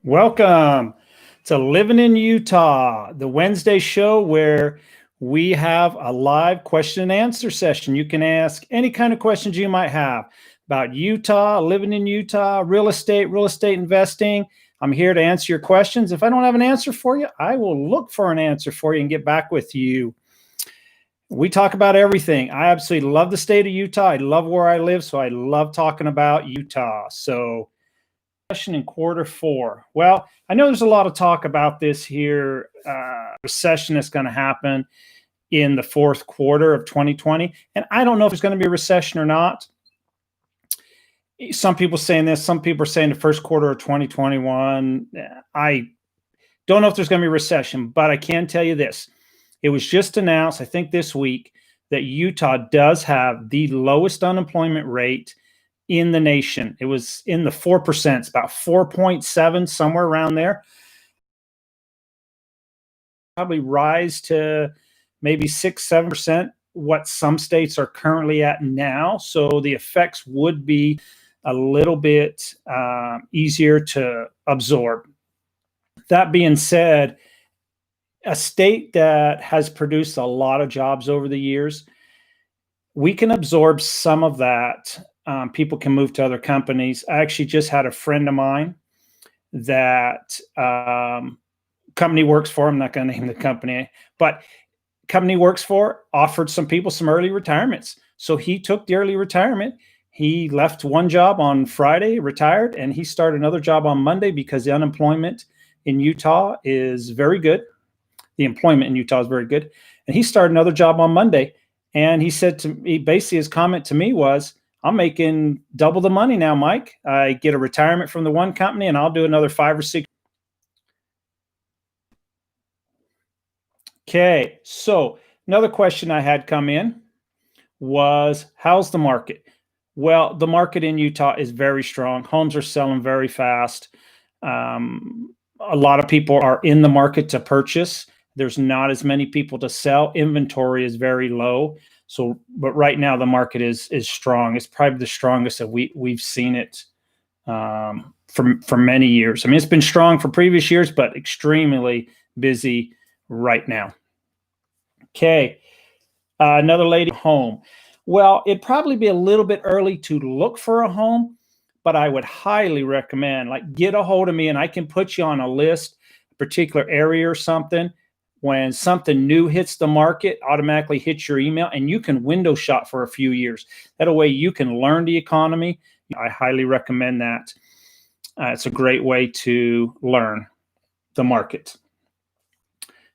Welcome to Living in Utah, the Wednesday show where we have a live question and answer session. You can ask any kind of questions you might have about Utah, living in Utah, real estate investing. I'm here to answer your questions. If I don't have an answer for you, I will look for an answer for you and get back with you. We talk about everything. I absolutely love the state of Utah. I love where I live, so I love talking about Utah. So in quarter four. Well, I know there's a lot of talk about this here recession that's going to happen in the fourth quarter of 2020. And I don't know if there's going to be a recession or not. Some people saying this, some people are saying the first quarter of 2021. I don't know if there's going to be a recession, but I can tell you this. It was just announced, I think this week, that Utah does have the lowest unemployment rate in the nation. It was in the 4%, it's about 4.7, somewhere around there. Probably rise to maybe 6-7%, what some states are currently at now. So the effects would be a little bit easier to absorb. That being said, a state that has produced a lot of jobs over the years, we can absorb some of that. People can move to other companies. I actually just had a friend of mine that company works for. I'm not going to name the company, but company works for, offered some people some early retirements. So he took the early retirement. He left one job on Friday, retired, and he started another job on Monday because the unemployment in Utah is very good. The employment in Utah is very good. And he started another job on Monday. And he said to me, basically his comment to me was, I'm making double the money now, Mike. I get a retirement from the one company and I'll do another 5 or 6. Okay, so another question I had come in was, how's the market? Well, the market in Utah is very strong. Homes are selling very fast. A lot of people are in the market to purchase. There's not as many people to sell. Inventory is very low. So, but right now the market is strong. It's probably the strongest that we've seen it for many years. I mean, it's been strong for previous years, but extremely busy right now. Okay, another lady, home. Well, it'd probably be a little bit early to look for a home, but I would highly recommend, like, get a hold of me and I can put you on a list, a particular area or something. When something new hits the market, automatically hits your email, and you can window shop for a few years. That way you can learn the economy. I highly recommend that. It's a great way to learn the market.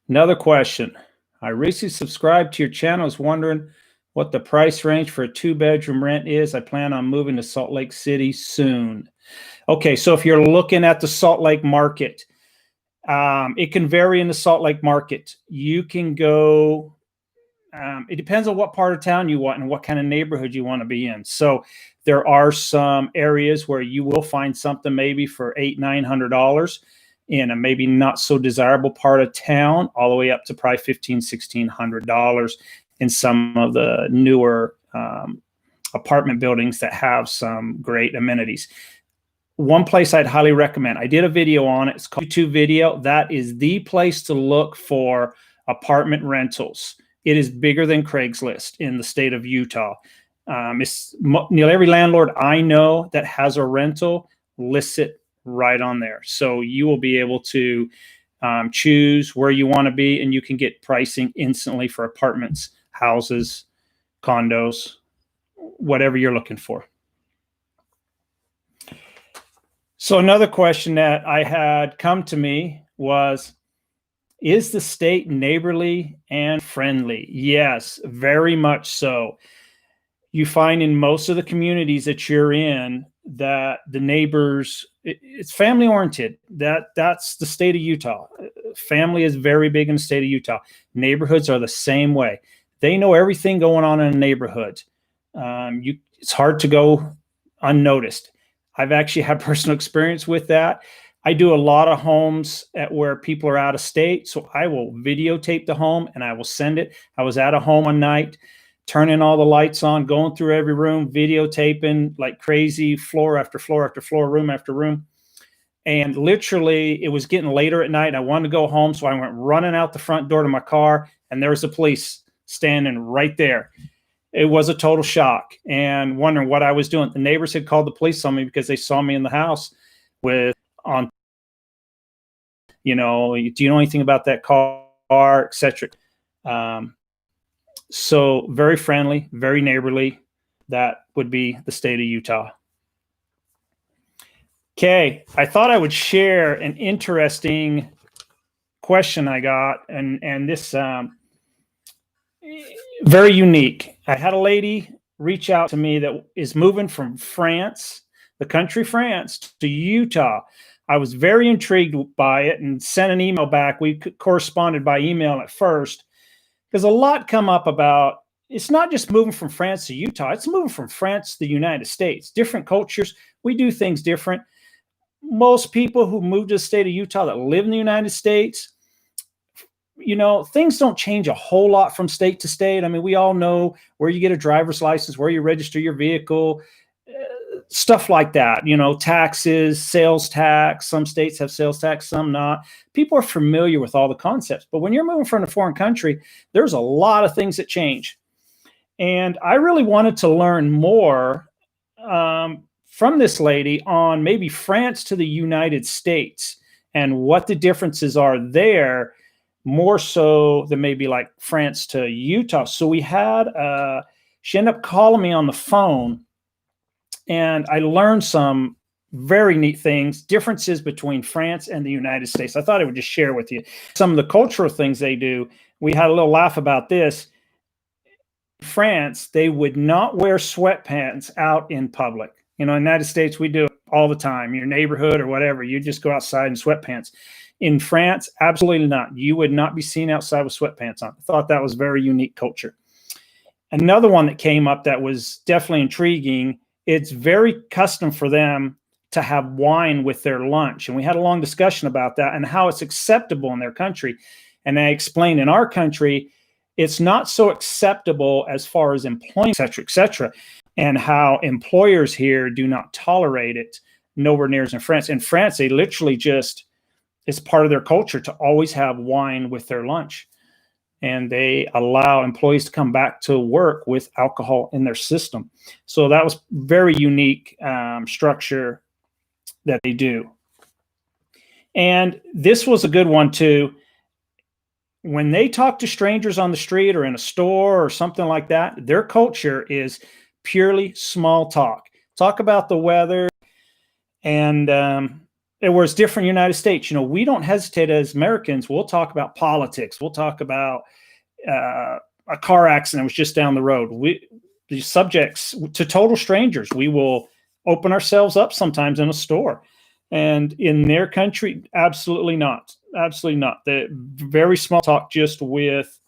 Another question. I recently subscribed to your channel. I was wondering what the price range for a 2-bedroom rent is. I plan on moving to Salt Lake City soon. Okay, so if you're looking at the Salt Lake market, it can vary in the Salt Lake market. You can go, it depends on what part of town you want and what kind of neighborhood you want to be in. So there are some areas where you will find something maybe for $800-900 in a maybe not so desirable part of town, all the way up to probably $1,500-1,600 in some of the newer apartment buildings that have some great amenities. One place I'd highly recommend, I did a video on it. It's called YouTube video. That is the place to look for apartment rentals. It is bigger than Craigslist in the state of Utah. It's nearly every landlord I know that has a rental lists it right on there. So you will be able to choose where you want to be, and you can get pricing instantly for apartments, houses, condos, whatever you're looking for. So another question that I had come to me was, is the state neighborly and friendly? Yes, very much so. You find in most of the communities that you're in that the neighbors, it's family oriented. That's the state of Utah. Family is very big in the state of Utah. Neighborhoods are the same way. They know everything going on in a neighborhood. It's hard to go unnoticed. I've actually had personal experience with that. I do a lot of homes where people are out of state, so I will videotape the home and I will send it. I was at a home one night, turning all the lights on, going through every room, videotaping like crazy, floor after floor after floor, room after room. And literally, it was getting later at night. I wanted to go home, so I went running out the front door to my car, and there was the police standing right there. It was a total shock, and wondering what I was doing. The neighbors had called the police on me because they saw me in the house with on, do you know anything about that car, etc. So very friendly, very neighborly. That would be the state of Utah. Okay, I thought I would share an interesting question I got, and this very unique. I had a lady reach out to me that is moving from France, the country France, to Utah. I was very intrigued by it and sent an email back. We corresponded by email at first, because a lot come up about, it's not just moving from France to Utah, it's moving from France to the United States. Different cultures, we do things different. Most people who move to the state of Utah that live in the United States, things don't change a whole lot from state to state. I mean, we all know where you get a driver's license, where you register your vehicle, stuff like that. Taxes, sales tax. Some states have sales tax, some not. People are familiar with all the concepts. But when you're moving from a foreign country, there's a lot of things that change. And I really wanted to learn more from this lady on maybe France to the United States and what the differences are there, more so than maybe like France to Utah. So we had, she ended up calling me on the phone, and I learned some very neat things, differences between France and the United States. I thought I would just share with you some of the cultural things they do. We had a little laugh about this. In France, they would not wear sweatpants out in public. In the United States, we do it all the time. Your neighborhood or whatever, you just go outside in sweatpants. In France, absolutely not. You would not be seen outside with sweatpants on. I thought that was very unique culture. Another one that came up that was definitely intriguing, it's very custom for them to have wine with their lunch. And we had a long discussion about that and how it's acceptable in their country. And I explained in our country, it's not so acceptable as far as employment, et cetera, and how employers here do not tolerate it nowhere near as in France. In France, they literally just, it's part of their culture to always have wine with their lunch. And they allow employees to come back to work with alcohol in their system. So that was very unique structure that they do. And this was a good one too. When they talk to strangers on the street or in a store or something like that, their culture is purely small talk. Talk about the weather. And it was different in the United States. We don't hesitate as Americans. We'll talk about politics. We'll talk about a car accident was just down the road. These subjects to total strangers, we will open ourselves up sometimes in a store. And in their country, absolutely not. Absolutely not. The very small talk, just with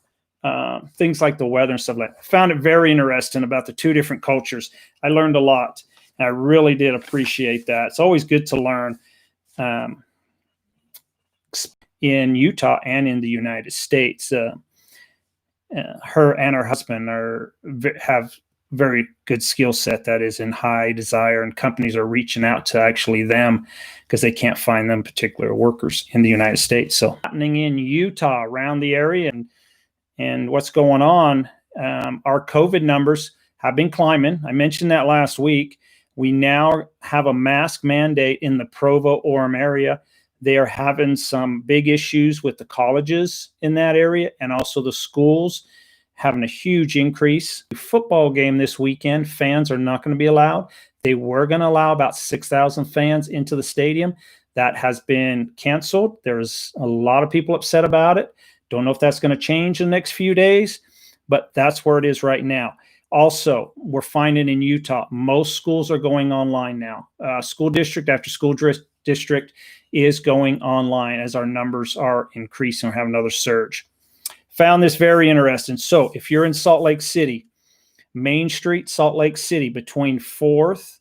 things like the weather and stuff like that. I found it very interesting about the two different cultures. I learned a lot, and I really did appreciate that. It's always good to learn in Utah and in the United States. Her and her husband have very good skill set that is in high desire, and companies are reaching out to actually them because they can't find them particular workers in the United States. So happening in Utah around the area and what's going on, our COVID numbers have been climbing. I mentioned that last week. We now have a mask mandate in the Provo-Orem area. They are having some big issues with the colleges in that area, and also the schools having a huge increase. The football game this weekend, fans are not going to be allowed. They were going to allow about 6,000 fans into the stadium. That has been canceled. There's a lot of people upset about it. Don't know if that's going to change in the next few days, but that's where it is right now. Also, we're finding in Utah, most schools are going online now. School district after school district is going online as our numbers are increasing or have another surge. Found this very interesting. So if you're in Salt Lake City, Main Street, Salt Lake City, between 4th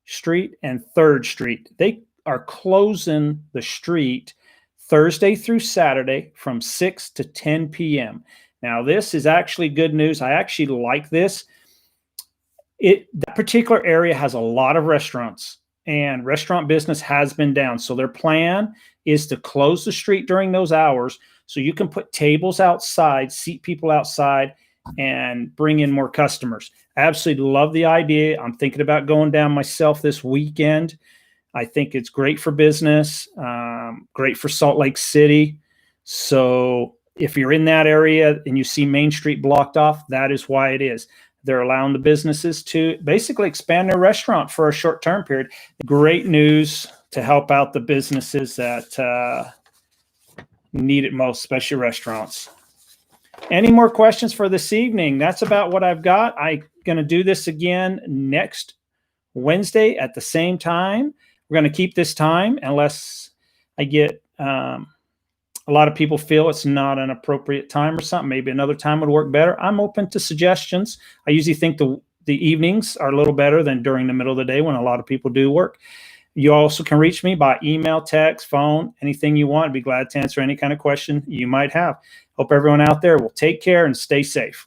Street and 3rd Street, they are closing the street Thursday through Saturday from 6 to 10 p.m. Now, this is actually good news. I actually like this. That particular area has a lot of restaurants, and restaurant business has been down. So their plan is to close the street during those hours so you can put tables outside, seat people outside, and bring in more customers. I absolutely love the idea. I'm thinking about going down myself this weekend. I think it's great for business, great for Salt Lake City. So if you're in that area and you see Main Street blocked off, that is why it is. They're allowing the businesses to basically expand their restaurant for a short-term period. Great news to help out the businesses that need it most, especially restaurants. Any more questions for this evening? That's about what I've got. I'm going to do this again next Wednesday at the same time. We're going to keep this time unless I get a lot of people feel it's not an appropriate time or something. Maybe another time would work better. I'm open to suggestions. I usually think the evenings are a little better than during the middle of the day when a lot of people do work. You also can reach me by email, text, phone, anything you want. I'd be glad to answer any kind of question you might have. Hope everyone out there will take care and stay safe.